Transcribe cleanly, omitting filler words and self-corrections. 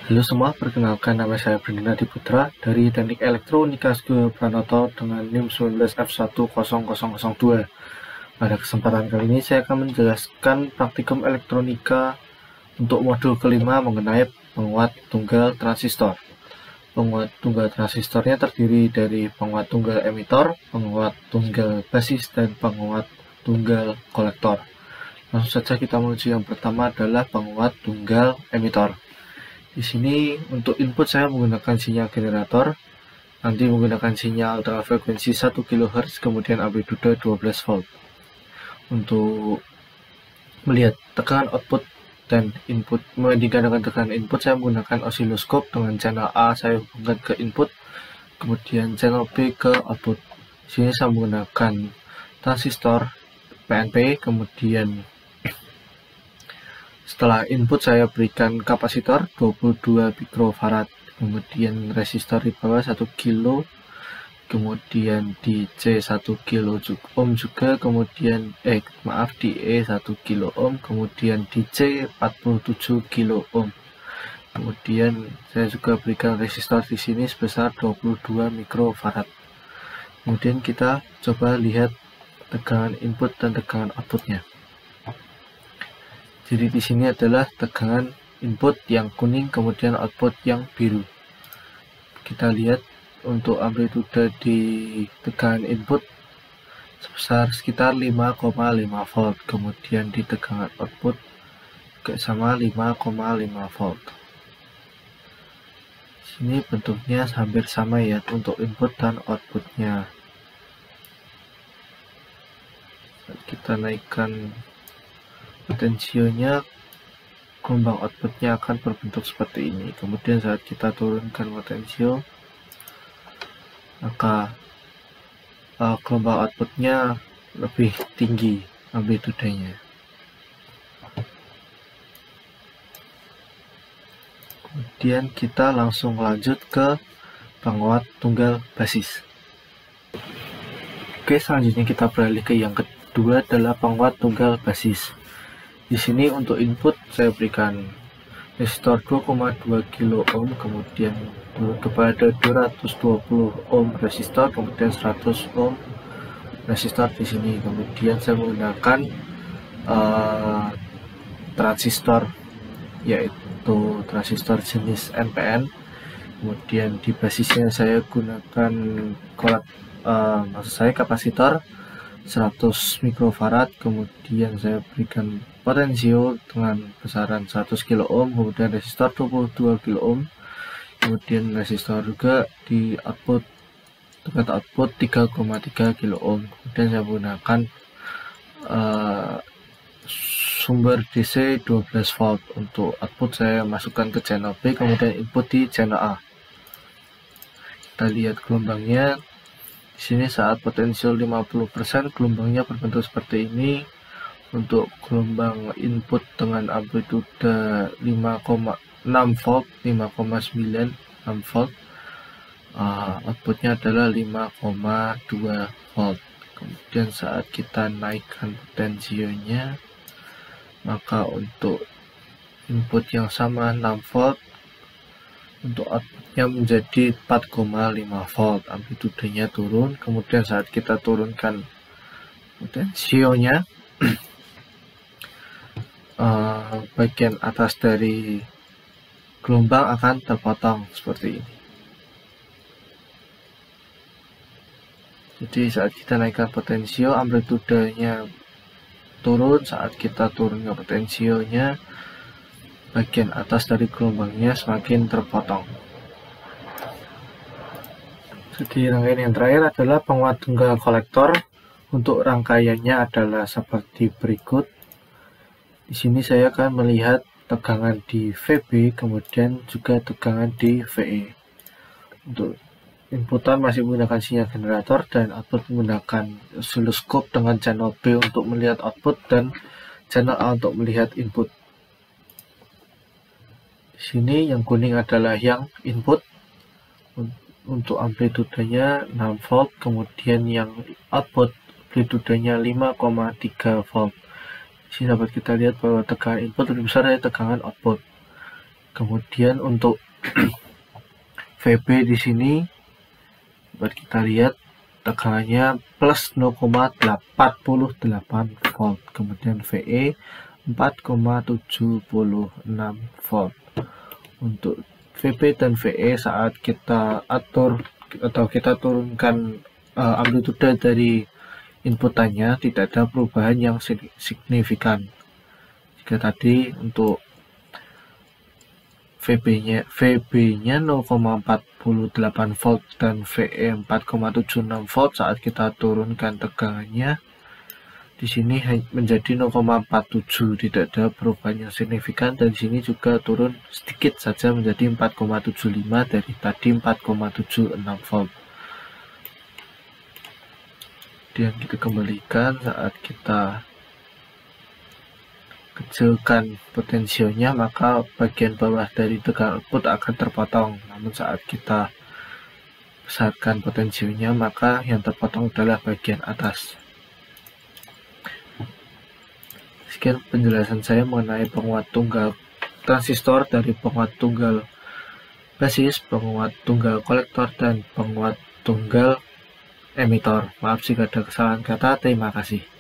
Halo semua, perkenalkan nama saya Brendana Putra dari Teknik Elektronika Sugiyo Pranoto dengan NIM 19F10002. Pada kesempatan kali ini saya akan menjelaskan praktikum elektronika untuk modul kelima mengenai penguat tunggal transistor. Penguat tunggal transistornya terdiri dari penguat tunggal emitor, penguat tunggal basis, dan penguat tunggal kolektor. Langsung saja kita menuju yang pertama adalah penguat tunggal emitor. Di sini untuk input saya menggunakan sinyal generator, nanti menggunakan sinyal dengan frekuensi 1 kHz, kemudian amplitude 12 volt. Untuk melihat tekanan output dan input, membandingkan dengan tekanan input, saya menggunakan osiloskop dengan channel A saya hubungkan ke input, kemudian channel B ke output. Di sini saya menggunakan transistor PNP, kemudian setelah input saya berikan kapasitor 22 mikrofarad, kemudian resistor di bawah 1 kilo, kemudian di C 1 kilo ohm juga, kemudian di E 1 kilo ohm, kemudian di C 47 kilo ohm. Kemudian saya juga berikan resistor di sini sebesar 22 mikrofarad. Kemudian kita coba lihat tegangan input dan tegangan outputnya. Jadi di sini adalah tegangan input yang kuning, kemudian output yang biru. Kita lihat untuk amplitude di tegangan input sebesar sekitar 5,5 volt, kemudian di tegangan output juga sama 5,5 volt. Sini bentuknya hampir sama ya untuk input dan outputnya. Kita naikkan potensionya, gelombang outputnya akan berbentuk seperti ini. Kemudian saat kita turunkan potensio, maka gelombang outputnya lebih tinggi amplitudenya. Kemudian kita langsung lanjut ke penguat tunggal basis. Oke, selanjutnya kita beralih ke yang kedua adalah penguat tunggal basis. Di sini untuk input saya berikan resistor 2,2 kilo ohm, kemudian kepada 220 ohm resistor, kemudian 100 ohm resistor di sini. Kemudian saya menggunakan transistor, yaitu transistor jenis NPN. Kemudian di basisnya saya gunakan kapasitor 100 mikrofarad, kemudian saya berikan potensio dengan besaran 100 kilo ohm, kemudian resistor 22 kilo ohm, kemudian resistor juga di output dengan output 3,3 kilo ohm. Kemudian saya menggunakan sumber DC 12 volt. Untuk output saya masukkan ke channel B, kemudian input di channel A. Kita lihat gelombangnya. Di sini saat potensial 50%, gelombangnya berbentuk seperti ini. Untuk gelombang input dengan amplitude 5,6 volt, 5,96 volt, outputnya adalah 5,2 volt. Kemudian saat kita naikkan potensionya, maka untuk input yang sama 6 volt, untuk outputnya menjadi 4,5 volt, amplitudenya turun. Kemudian saat kita turunkan potensionya, bagian atas dari gelombang akan terpotong seperti ini. Jadi saat kita naikkan potensio, amplitudenya turun. Saat kita turunkan potensionya, bagian atas dari gelombangnya semakin terpotong. Jadi rangkaian yang terakhir adalah penguat tunggal kolektor. Untuk rangkaiannya adalah seperti berikut. Di sini saya akan melihat tegangan di VB, kemudian juga tegangan di VE. Untuk inputan masih menggunakan sinyal generator, dan output menggunakan osiloskop dengan channel B untuk melihat output dan channel A untuk melihat input. Di sini yang kuning adalah yang input. Untuk amplitudenya 6 volt, kemudian yang output amplitudenya 5,3 volt. Di sini dapat kita lihat bahwa tegangan input lebih besar dari tegangan output. Kemudian untuk VB di sini buat kita lihat tegangannya plus 0,48 volt. Kemudian VE 4,76 volt. Untuk VB dan VE saat kita atur atau kita turunkan amplitude dari inputannya tidak ada perubahan yang signifikan. Jika tadi untuk VB-nya 0,48 volt dan VE 4,76 volt, saat kita turunkan tegangannya di sini menjadi 0,47, tidak ada perubahan yang signifikan, dan di sini juga turun sedikit saja menjadi 4,75 dari tadi 4,76 volt. Dan kita kembalikan saat kita kecilkan potensionya, maka bagian bawah dari tegangan output akan terpotong. Namun saat kita besarkan potensionya, maka yang terpotong adalah bagian atas. Sekian penjelasan saya mengenai penguat tunggal transistor dari penguat tunggal basis, penguat tunggal kolektor, dan penguat tunggal emitor. Maaf jika ada kesalahan kata. Terima kasih.